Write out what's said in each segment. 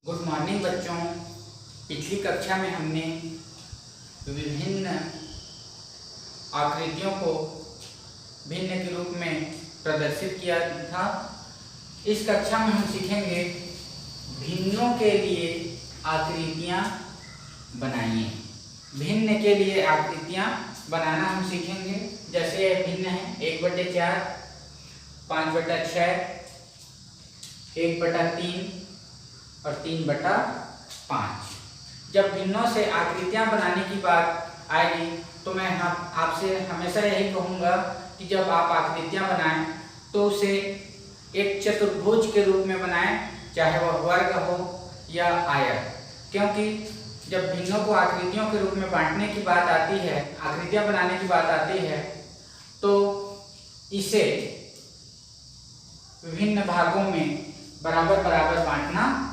Good morning बच्चों। पिछली कक्षा में हमने विभिन्न आकृतियों को भिन्न के रूप में प्रदर्शित किया था। इस कक्षा में हम सीखेंगे भिन्नों के लिए आकृतियाँ बनाइए। भिन्न के लिए आकृतियाँ बनाना हम सीखेंगे। जैसे यह भिन्न है 1/4, 5/6, 1/3 और 3/5। जब भिन्नों से आकृतियां बनाने की बात आएगी तो मैं आपसे हमेशा यही कहूँगा कि जब आप आकृतियां बनाएं तो उसे एक चतुर्भुज के रूप में बनाएं, चाहे वह वर्ग हो या आयत। क्योंकि जब भिन्नों को आकृतियों के रूप में बांटने की बात आती है, आकृतियां बनाने की बात आती है, तो इसे विभिन्न भागों में बराबर बराबर बांटना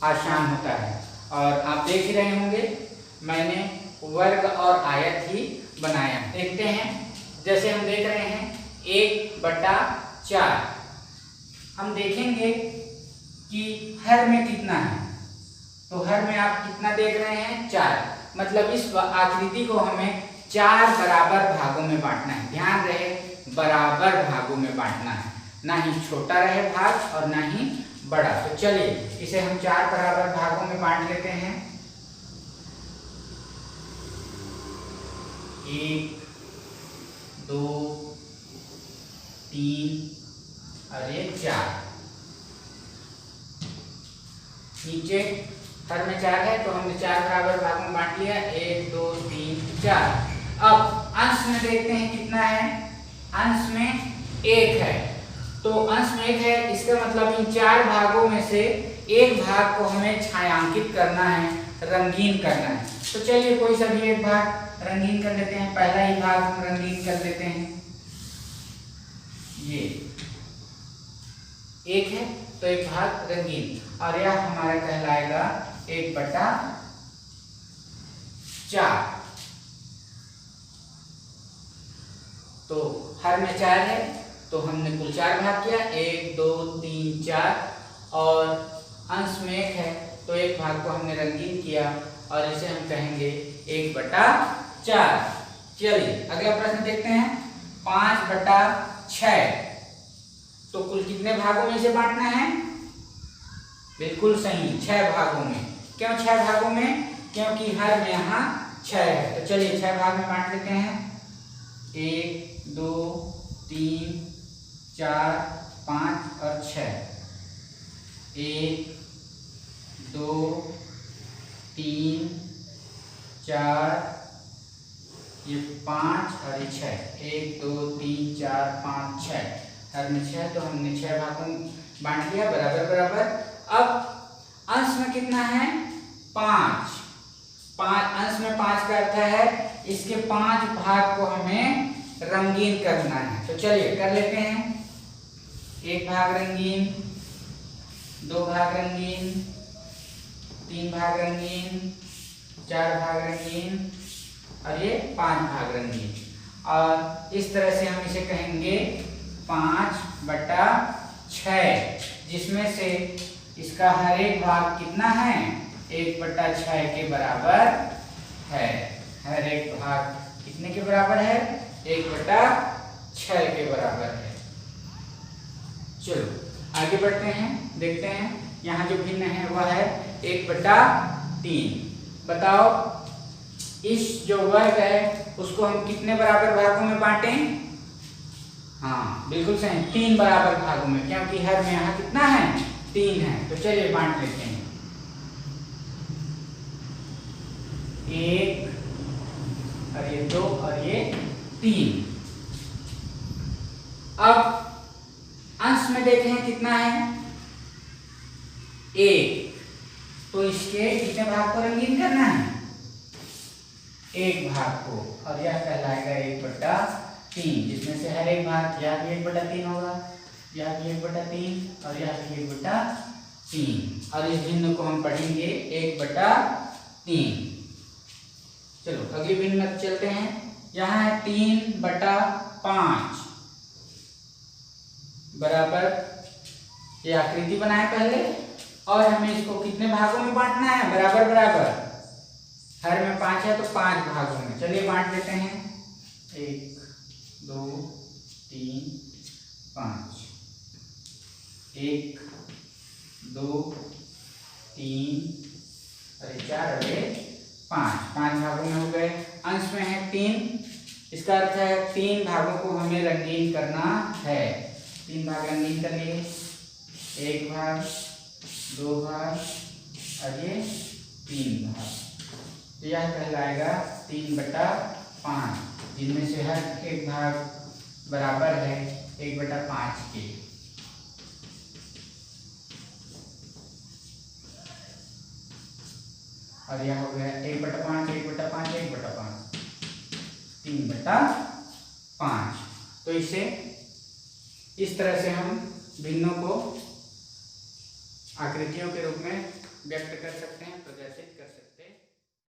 आसान होता है। और आप देख ही रहे होंगे मैंने वर्ग और आयत ही बनाया। देखते हैं, जैसे हम देख रहे हैं 1/4। हम देखेंगे कि हर में कितना है, तो हर में आप कितना देख रहे हैं 4। मतलब इस आकृति को हमें 4 बराबर भागों में बांटना है। ध्यान रहे, बराबर भागों में बांटना है, ना ही छोटा रहे भाग और ना ही बड़ा। तो चलिए इसे हम 4 बराबर भागों में बांट लेते हैं। 1, 2, 3 और ये 4। नीचे हर में 4 है तो हमने 4 बराबर भागों में बांट लिया। 1, 2, 3, 4। अब अंश में देखते हैं कितना है। अंश में 1 है, तो अंश में 1 है, इसका मतलब इन 4 भागों में से एक भाग को हमें छायांकित करना है, रंगीन करना है। तो चलिए कोई सा भी एक भाग रंगीन कर लेते हैं। पहला ही भाग हम रंगीन कर लेते हैं। ये 1 है तो एक भाग रंगीन, और यह हमारा कहलाएगा 1/4। तो हर में 4 है तो हमने कुल 4 भाग किया। 1, 2, 3, 4। और अंश में 1 है तो एक भाग को हमने रंगीन किया और इसे हम कहेंगे 1/4। चलिए अगला प्रश्न देखते हैं। 5/6। तो कुल कितने भागों में इसे बांटना है? बिल्कुल सही, 6 भागों में। क्यों 6 भागों में? क्योंकि हर में यहाँ 6 है। तो चलिए 6 भाग में बांट लेते हैं। 1, 2, 3, 4, 5 और 6। 1, 2, 3, 4, ये 5 और ये 6। 1, 2, 3, 4, 5, 6। हर में 6 तो हमने 6 भागों में बांट लिया बराबर बराबर। अब अंश में कितना है? 5। अंश में 5 का अर्थ है इसके 5 भाग को हमें रंगीन करना है। तो चलिए कर लेते हैं। 1 भाग रंगीन, 2 भाग रंगीन, 3 भाग रंगीन, 4 भाग रंगीन और ये 5 भाग रंगीन। और इस तरह से हम इसे कहेंगे 5/6, जिसमें से इसका हर एक भाग कितना है? 1/6 के बराबर है। हर एक भाग कितने के बराबर है? 1/6 के बराबर है। चलो आगे बढ़ते हैं, देखते हैं। यहाँ जो भिन्न है वह है 1/3। बताओ इस जो वर्ग है उसको हम कितने बराबर भागों में बांटें? हाँ बिल्कुल सही, 3 बराबर भागों में, क्योंकि हर में यहाँ कितना है? 3 है। तो चलिए बांट लेते हैं। 1 और ये 2 और ये 3। अब अंश में देखें कितना है? 1। तो इसके कितने भाग को रंगीन करना है? 1 भाग को, और यह कहलाएगा 1/3, जिसमें से हर एक भाग, यह भी 1/3 होगा, यह भी 1/3 और यह भी 1/3। और इस भिन्न को हम पढ़ेंगे 1/3। चलो अगली भिन्न में चलते हैं। यहाँ है 3/5 बराबर, ये आकृति बनाए पहले और हमें इसको कितने भागों में बांटना है, बराबर बराबर, हर में 5 है तो 5 भागों में। चलिए बांट देते हैं, 1 2 3 5, 1 2 3 अरे 4 अरे 5 भागों में हो गए। अंश में है 3, इसका अर्थ है 3 भागों को हमें रंगीन करना है। 3 भाग रंगीन कर लिए, 1 भाग, 2 भाग और ये 3 भाग। तो यह कहलाएगा 3/5, जिनमें से हर एक भाग बराबर है 1/5 के। और यह हो गया 1/5, 1/5, 1/5, 3/5। तो इसे इस तरह से हम भिन्नों को आकृतियों के रूप में व्यक्त कर सकते हैं, प्रदर्शित कर सकते हैं।